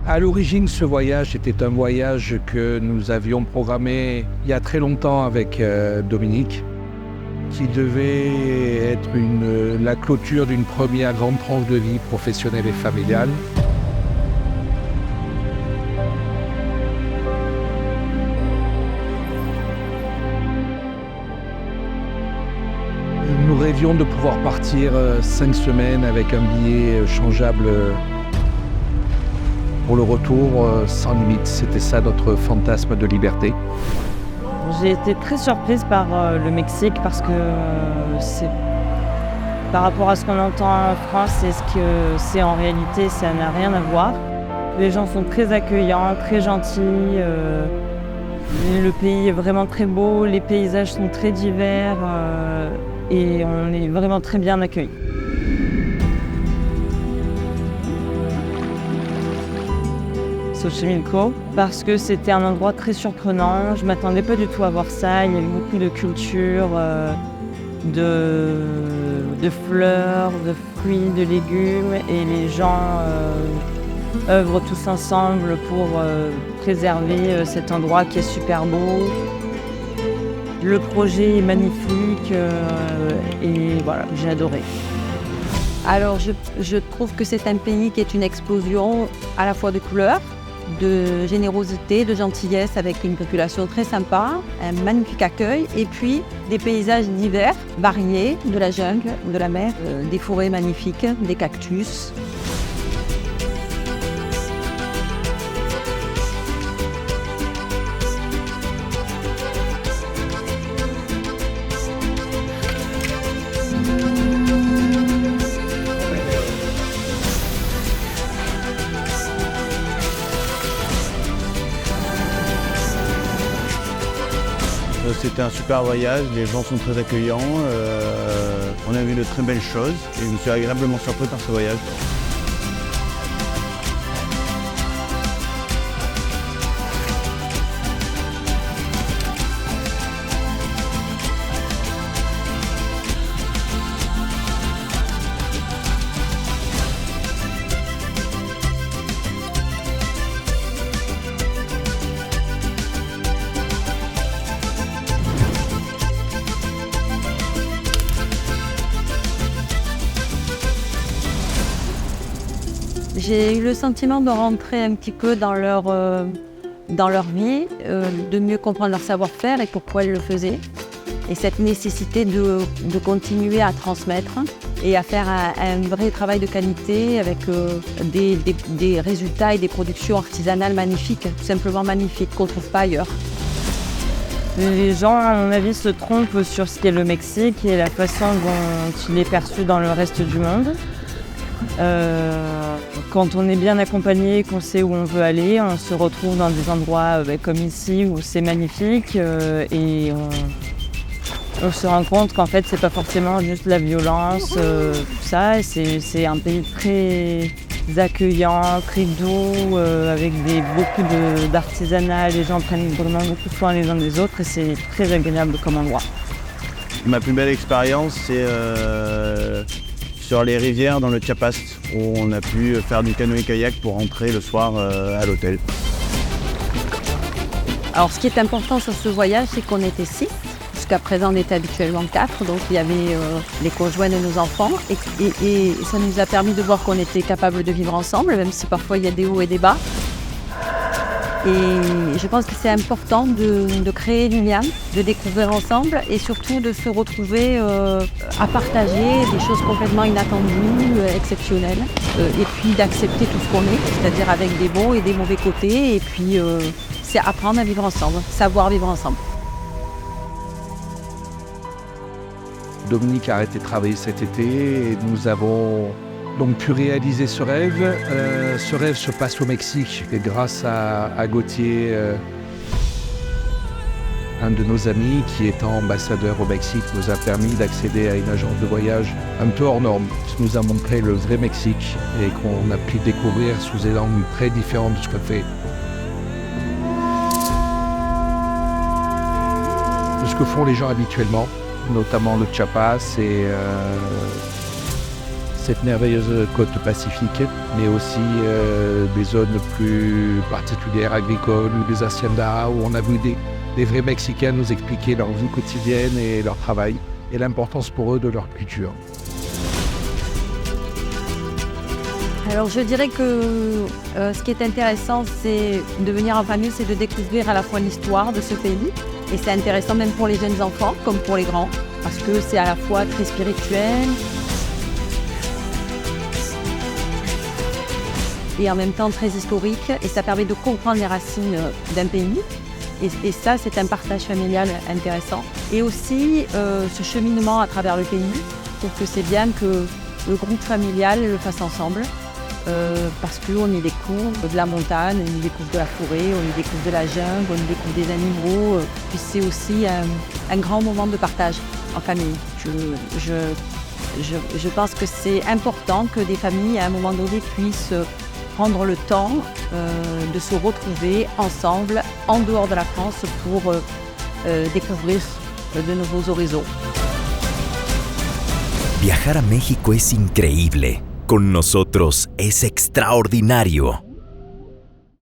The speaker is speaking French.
À l'origine, ce voyage était un voyage que nous avions programmé il y a très longtemps avec Dominique, qui devait être la clôture d'une première grande tranche de vie professionnelle et familiale. Nous rêvions de pouvoir partir 5 semaines avec un billet changeable pour le retour sans limite. C'était ça notre fantasme de liberté. J'ai été très surprise par le Mexique parce que c'est par rapport à ce qu'on entend en France et ce que c'est en réalité, ça n'a rien à voir. Les gens sont très accueillants, très gentils. Le pays est vraiment très beau, les paysages sont très divers et on est vraiment très bien accueillis. Xochimilco, parce que c'était un endroit très surprenant. Je ne m'attendais pas du tout à voir ça. Il y avait beaucoup de culture, de fleurs, de fruits, de légumes, et les gens œuvrent tous ensemble pour préserver cet endroit qui est super beau. Le projet est magnifique et voilà, j'ai adoré. Alors je trouve que c'est un pays qui est une explosion à la fois de couleurs, de générosité, de gentillesse, avec une population très sympa, un magnifique accueil et puis des paysages divers, variés, de la jungle, de la mer, des forêts magnifiques, des cactus. C'était un super voyage, les gens sont très accueillants, on a vu de très belles choses et je me suis agréablement surpris par ce voyage. J'ai eu le sentiment de rentrer un petit peu dans leur vie, de mieux comprendre leur savoir-faire et pourquoi ils le faisaient. Et cette nécessité de continuer à transmettre et à faire un vrai travail de qualité avec des résultats et des productions artisanales magnifiques, tout simplement magnifiques, qu'on ne trouve pas ailleurs. Les gens, à mon avis, se trompent sur ce qu'est le Mexique et la façon dont il est perçu dans le reste du monde. Quand on est bien accompagné, qu'on sait où on veut aller, on se retrouve dans des endroits comme ici où c'est magnifique et on se rend compte qu'en fait c'est pas forcément juste la violence, tout ça. C'est un pays très accueillant, très doux, avec beaucoup d'artisanat. Les gens prennent vraiment beaucoup soin les uns des autres et c'est très agréable comme endroit. Ma plus belle expérience, c'est sur les rivières dans le Chiapas, où on a pu faire du canoë-kayak pour rentrer le soir à l'hôtel. Alors ce qui est important sur ce voyage, c'est qu'on était 6. Jusqu'à présent, on était habituellement 4, donc il y avait les conjoints de nos enfants. Et ça nous a permis de voir qu'on était capable de vivre ensemble, même si parfois il y a des hauts et des bas. Et je pense que c'est important de créer du lien, de découvrir ensemble et surtout de se retrouver à partager des choses complètement inattendues, exceptionnelles. Et puis d'accepter tout ce qu'on est, c'est-à-dire avec des bons et des mauvais côtés. Et puis c'est apprendre à vivre ensemble, savoir vivre ensemble. Dominique a arrêté de travailler cet été et nous avons donc pu réaliser ce rêve. Ce rêve se passe au Mexique et grâce à Gauthier, un de nos amis qui étant ambassadeur au Mexique nous a permis d'accéder à une agence de voyage un peu hors norme, qui nous a montré le vrai Mexique et qu'on a pu découvrir sous des angles très différents de ce qu'on fait. De ce que font les gens habituellement, notamment le Chiapas, et cette merveilleuse côte pacifique, mais aussi des zones plus particulières agricoles ou des haciendas où on a vu des vrais Mexicains nous expliquer leur vie quotidienne et leur travail et l'importance pour eux de leur culture. Alors je dirais que ce qui est intéressant, c'est de venir en famille, c'est de découvrir à la fois l'histoire de ce pays. Et c'est intéressant même pour les jeunes enfants comme pour les grands, parce que c'est à la fois très spirituel et en même temps très historique. Et ça permet de comprendre les racines d'un pays. Et ça, c'est un partage familial intéressant. Et aussi ce cheminement à travers le pays. Je trouve que c'est bien que le groupe familial le fasse ensemble. Parce qu'on y découvre de la montagne, on y découvre de la forêt, on y découvre de la jungle, on y découvre des animaux. Puis c'est aussi un grand moment de partage en famille. Je pense que c'est important que des familles, à un moment donné, puissent prendre le temps de se retrouver ensemble, en dehors de la France, pour découvrir de nouveaux horizons. Viajar a México es increíble. Con nosotros es extraordinario.